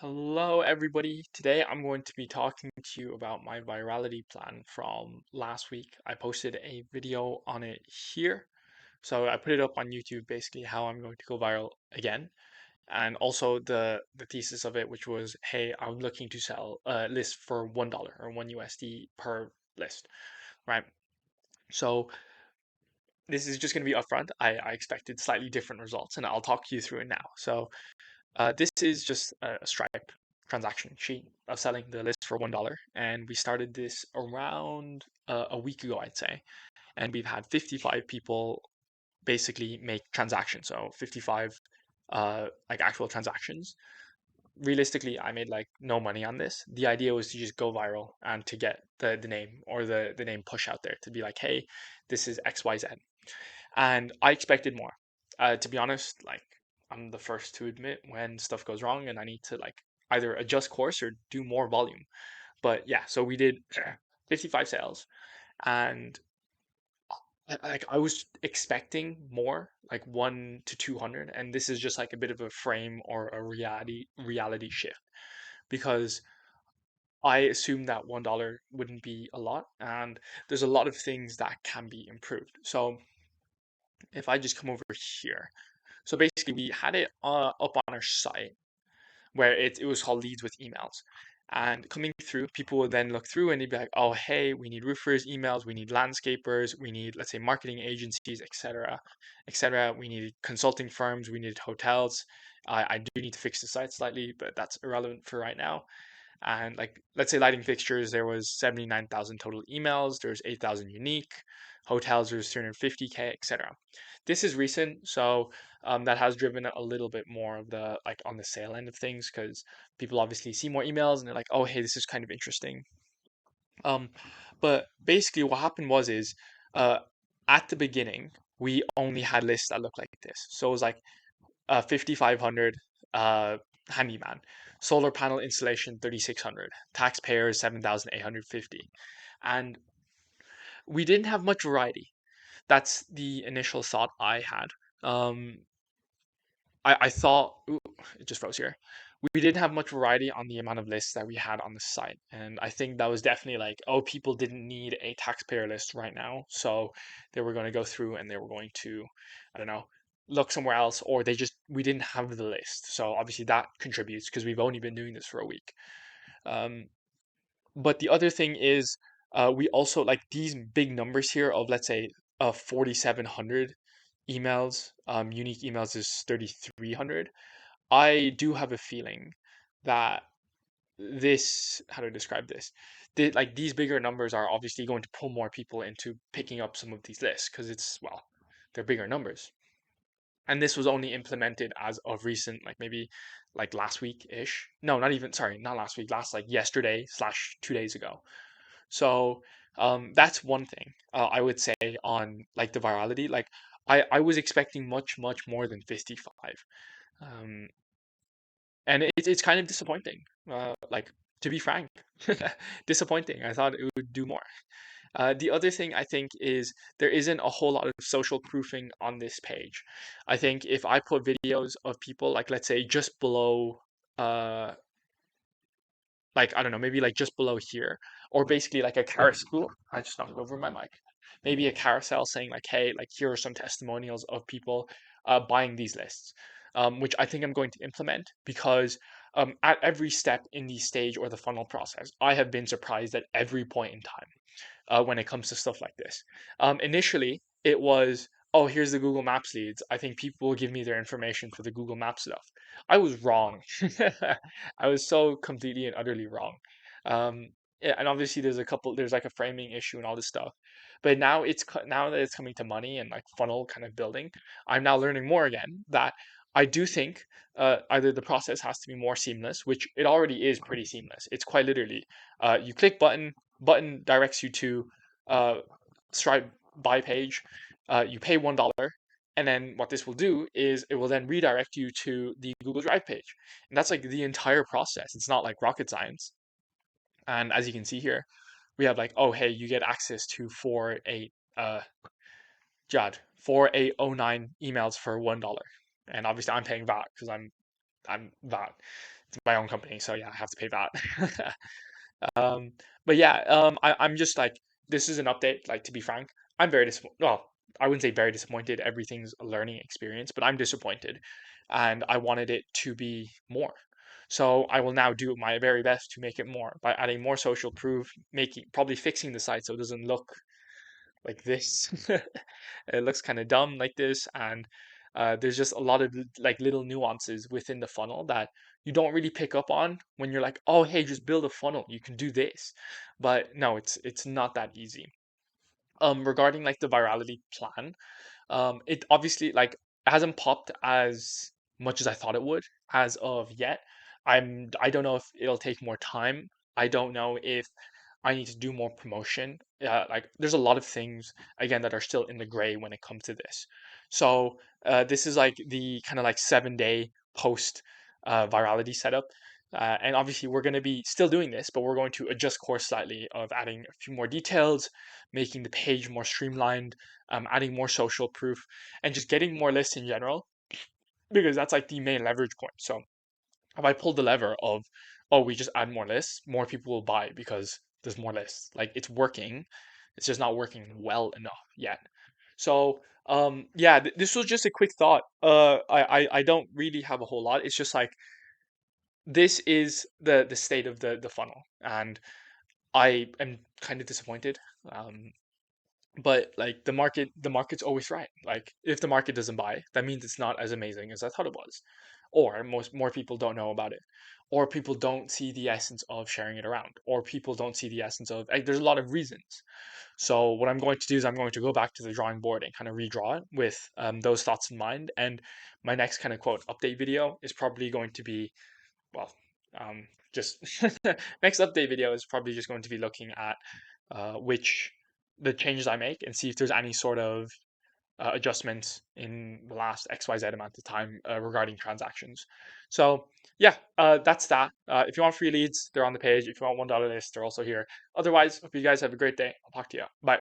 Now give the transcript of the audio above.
Hello, everybody. Today I'm going to be talking to you about my virality plan from last week. I posted a video on it here. So I put it up on YouTube, basically how I'm going to go viral again. And also the thesis of it, which was, hey, I'm looking to sell a list for $1 or 1 USD per list, right? So this is just going to be upfront. I expected slightly different results, and I'll talk you through it now. So this is just a Stripe transaction sheet of selling the list for $1, and we started this around a week ago, I'd say, and we've had 55 people basically make transactions, so 55 like actual transactions. Realistically, I made like no money on this. The idea was to just go viral and to get the name or the name push out there to be like, hey, this is XYZ. And I expected more. To be honest, like I'm the first to admit when stuff goes wrong and I need to like either adjust course or do more volume. But yeah, so we did 55 sales, and like I was expecting more, like 1 to 200, and this is just like a bit of a frame or a reality shift because I assumed that $1 wouldn't be a lot, and there's a lot of things that can be improved. So if I just come over here, so basically, we had it up on our site where it was called leads with emails. And coming through, people would then look through and they'd be like, oh, hey, we need roofers emails, we need landscapers, we need, let's say, marketing agencies, etc., etc. We need consulting firms, we need hotels. I do need to fix the site slightly, but that's irrelevant for right now. And like, let's say lighting fixtures, there was 79,000 total emails, there's 8,000 unique. Hotels, there's 350K, etc. This is recent, so that has driven a little bit more of the like on the sale end of things because people obviously see more emails and they're like, oh, hey, this is kind of interesting. Um, but basically, what happened was is uh, at the beginning we only had lists that looked like this. So it was like 5,500 uh, handyman, solar panel installation 3,600, taxpayers 7,850, and we didn't have much variety. That's the initial thought I had. Um, I thought ooh, it just froze here. We didn't have much variety on the amount of lists that we had on the site, and I think that was definitely like, oh, people didn't need a taxpayer list right now, so they were going to go through and they were going to, I don't know, look somewhere else, or we didn't have the list. So obviously that contributes because we've only been doing this for a week. Um, but the other thing is, we also like these big numbers here of let's say 4,700 emails, unique emails is 3,300. I do have a feeling that this, how to describe this, like these bigger numbers are obviously going to pull more people into picking up some of these lists because it's, well, they're bigger numbers. And this was only implemented as of recent, like maybe like last week ish. No, not even, sorry, not last week, last like yesterday slash 2 days ago. So that's one thing I would say on like the virality. Like I was expecting much more than 55. Um, and it's kind of disappointing. Like to be frank, disappointing. I thought it would do more. The other thing I think is there isn't a whole lot of social proofing on this page. I think if I put videos of people, like let's say just below, uh, like I don't know, maybe like just below here, or basically like a carousel. I just knocked over my mic. Maybe a carousel saying like, hey, like here are some testimonials of people buying these lists, which I think I'm going to implement because at every step in the stage or the funnel process, I have been surprised at every point in time when it comes to stuff like this. Initially, it was, oh, here's the Google Maps leads. I think people will give me their information for the Google Maps stuff. I was wrong. I was so completely and utterly wrong. Yeah, and obviously there's like a framing issue and all this stuff. But now now that it's coming to money and like funnel kind of building, I'm now learning more again that I do think either the process has to be more seamless, which it already is pretty seamless. It's quite literally you click button directs you to uh, Stripe buy page. You pay $1, and then what this will do is it will then redirect you to the Google Drive page, and that's like the entire process. It's not like rocket science. And as you can see here, we have like, oh hey, you get access to 4809 emails for $1, and obviously I'm paying VAT because I'm VAT. It's my own company, so yeah, I have to pay that. Um, but yeah, I'm just like, this is an update. Like, to be frank, I'm very disappointed. Well, I wouldn't say very disappointed. Everything's a learning experience, but I'm disappointed, and I wanted it to be more. So I will now do my very best to make it more by adding more social proof, making probably fixing the site so it doesn't look like this. It looks kind of dumb like this, and there's just a lot of like little nuances within the funnel that you don't really pick up on when you're like, oh, hey, just build a funnel. You can do this, but no, it's not that easy. Regarding like the virality plan, it obviously like hasn't popped as much as I thought it would as of yet. I don't know if it'll take more time. I don't know if I need to do more promotion. Like there's a lot of things again that are still in the gray when it comes to this. So this is like the kind of like 7 day post virality setup. And obviously we're going to be still doing this, but we're going to adjust course slightly of adding a few more details, making the page more streamlined, adding more social proof, and just getting more lists in general, because that's like the main leverage point. So if I pull the lever of, oh, we just add more lists, more people will buy because there's more lists. Like it's working, it's just not working well enough yet. So yeah, this was just a quick thought. I don't really have a whole lot. It's just like this is the state of the funnel, and I am kind of disappointed. Um, but like the market's always right. Like if the market doesn't buy, that means it's not as amazing as I thought it was, or most more people don't know about it, or people don't see the essence of sharing it around, or people don't see the essence of like, there's a lot of reasons. So what I'm going to do is I'm going to go back to the drawing board and kind of redraw it with those thoughts in mind. And my next kind of quote update video is probably going to be, well, just next update video is probably just going to be looking at which the changes I make and see if there's any sort of adjustments in the last XYZ amount of time regarding transactions. So yeah, that's that. If you want free leads, they're on the page. If you want $1 lists, they're also here. Otherwise, hope you guys have a great day. I'll talk to you. Bye.